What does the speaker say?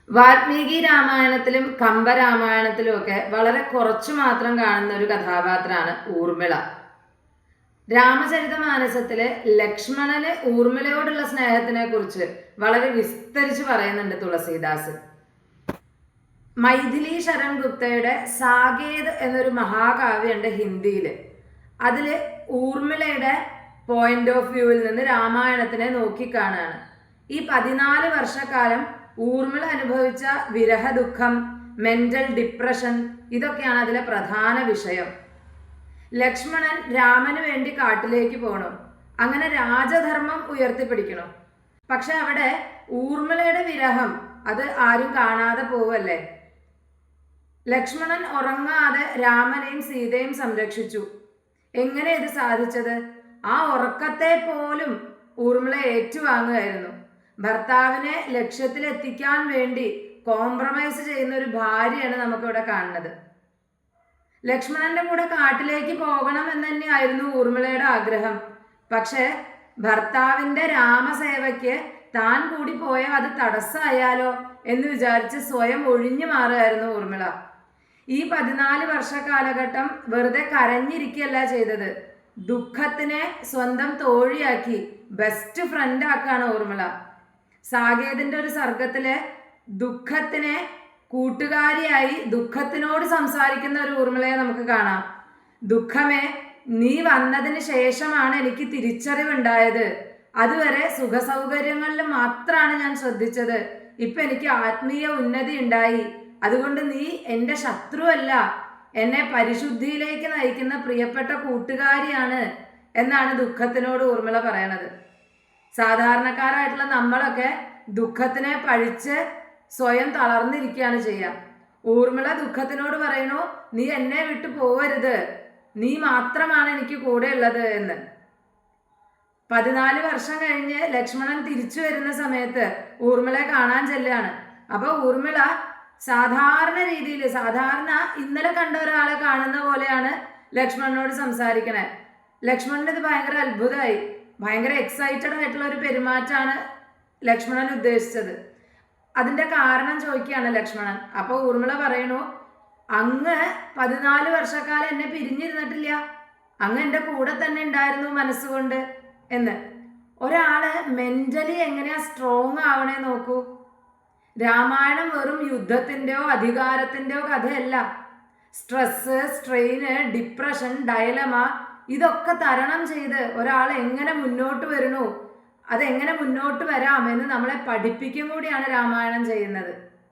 വാൽമീകി രാമായണത്തിലും കമ്പരാമായണത്തിലും ഒക്കെ വളരെ കുറച്ചു മാത്രം കാണുന്ന ഒരു കഥാപാത്രമാണ് ഊർമിള. രാമചരിതമാനസത്തില് ലക്ഷ്മണന് ഊർമിളയോടുള്ള സ്നേഹത്തിനെ കുറിച്ച് വളരെ വിസ്തരിച്ച് പറയുന്നുണ്ട് തുളസീദാസ്. മൈഥിലി ശരൺ ഗുപ്തയുടെ സാകേത് എന്നൊരു മഹാകാവ്യമുണ്ട് ഹിന്ദിയില്. അതില് ഊർമിളയുടെ പോയിന്റ് ഓഫ് വ്യൂവിൽ നിന്ന് രാമായണത്തിനെ നോക്കിക്കാണാണ്. ഈ 14 വർഷക്കാലം ഊർമിള അനുഭവിച്ച വിരഹ ദുഃഖം, മെന്റൽ ഡിപ്രഷൻ, ഇതൊക്കെയാണ് അതിലെ പ്രധാന വിഷയം. ലക്ഷ്മണൻ രാമന് വേണ്ടി കാട്ടിലേക്ക് പോകണം, അങ്ങനെ രാജധർമ്മം ഉയർത്തിപ്പിടിക്കണം. പക്ഷെ അവിടെ ഊർമിളയുടെ വിരഹം അത് ആരും കാണാതെ പോവല്ലേ. ലക്ഷ്മണൻ ഉറങ്ങാതെ രാമനെയും സീതയും സംരക്ഷിച്ചു. എങ്ങനെ ഇത് സാധിച്ചത്? ആ ഉറക്കത്തെ പോലും ഊർമിള ഏറ്റുവാങ്ങുകയായിരുന്നു. ഭർത്താവിനെ ലക്ഷ്യത്തിലെത്തിക്കാൻ വേണ്ടി കോംപ്രമൈസ് ചെയ്യുന്ന ഒരു ഭാര്യയാണ് നമുക്കിവിടെ കാണുന്നത്. ലക്ഷ്മണന്റെ കൂടെ കാട്ടിലേക്ക് പോകണം എന്ന് തന്നെയായിരുന്നു ഊർമിളയുടെ ആഗ്രഹം. പക്ഷെ ഭർത്താവിന്റെ രാമസേവയ്ക്ക് താൻ കൂടി പോയാൽ അത് തടസ്സമായാലോ എന്ന് വിചാരിച്ച് സ്വയം ഒഴിഞ്ഞു മാറുകയായിരുന്നു ഊർമിള. ഈ 14 വർഷ കാലഘട്ടം വെറുതെ കരഞ്ഞിരിക്കുകയല്ല ചെയ്തത്, ദുഃഖത്തിനെ സ്വന്തം തോഴിയാക്കി ബെസ്റ്റ് ഫ്രണ്ട് ആക്കാണ് ഊർമിള. സാകേതിന്റെ ഒരു സർഗത്തിലെ ദുഃഖത്തിനെ കൂട്ടുകാരിയായി ദുഃഖത്തിനോട് സംസാരിക്കുന്ന ഒരു ഊർമിളയെ നമുക്ക് കാണാം. ദുഃഖമേ, നീ വന്നതിന് ശേഷമാണ് എനിക്ക് തിരിച്ചറിവുണ്ടായത്. അതുവരെ സുഖസൗകര്യങ്ങളിൽ മാത്രമാണ് ഞാൻ ശ്രദ്ധിച്ചത്. ഇപ്പൊ എനിക്ക് ആത്മീയ ഉന്നതി ഉണ്ടായി. അതുകൊണ്ട് നീ എൻ്റെ ശത്രുവല്ല, എന്നെ പരിശുദ്ധിയിലേക്ക് നയിക്കുന്ന പ്രിയപ്പെട്ട കൂട്ടുകാരിയാണ് എന്നാണ് ദുഃഖത്തിനോട് ഊർമിള പറയണത്. സാധാരണക്കാരായിട്ടുള്ള നമ്മളൊക്കെ ദുഃഖത്തിനെ പഴിച്ച് സ്വയം തളർന്നിരിക്കുകയാണ് ചെയ്യുക. ഊർമിള ദുഃഖത്തിനോട് പറയണു, നീ എന്നെ വിട്ടു പോവരുത്, നീ മാത്രമാണ് എനിക്ക് കൂടെ ഉള്ളത് എന്ന്. 14 വർഷം കഴിഞ്ഞ് ലക്ഷ്മണൻ തിരിച്ചു വരുന്ന സമയത്ത് ഊർമിളയെ കാണാൻ ചെല്ലുകയാണ്. അപ്പൊ ഊർമിള സാധാരണ രീതിയിൽ, സാധാരണ ഇന്നലെ കണ്ട ഒരാളെ കാണുന്ന പോലെയാണ് ലക്ഷ്മണനോട് സംസാരിക്കണേ. ലക്ഷ്മണന് ഇത് ഭയങ്കര അത്ഭുതമായി. ഭയങ്കര എക്സൈറ്റഡ് ആയിട്ടുള്ള ഒരു പെരുമാറ്റമാണ് ലക്ഷ്മണൻ ഉദ്ദേശിച്ചത്. അതിന്റെ കാരണം ചോദിക്കുകയാണ് ലക്ഷ്മണൻ. അപ്പൊ ഊർമിള പറയണു, അങ്ങ് 14 വർഷക്കാലം എന്നെ പിരിഞ്ഞിരുന്നിട്ടില്ല, അങ്ങ് എൻ്റെ കൂടെ തന്നെ ഉണ്ടായിരുന്നു മനസ്സുകൊണ്ട് എന്ന്. ഒരാള് മെന്റലി എങ്ങനെയാ സ്ട്രോങ് ആവണേ നോക്കൂ. രാമായണം വെറും യുദ്ധത്തിൻ്റെയോ അധികാരത്തിൻ്റെയോ കഥയല്ല. സ്ട്രെസ്, സ്ട്രെയിന്, ഡിപ്രഷൻ, ഡയലമ, ഇതൊക്കെ തരണം ചെയ്ത് ഒരാൾ എങ്ങനെ മുന്നോട്ട് വരണു, അതെങ്ങനെ മുന്നോട്ട് വരാം എന്ന് നമ്മളെ പഠിപ്പിക്കും കൂടിയാണ് രാമായണം ചെയ്യുന്നത്.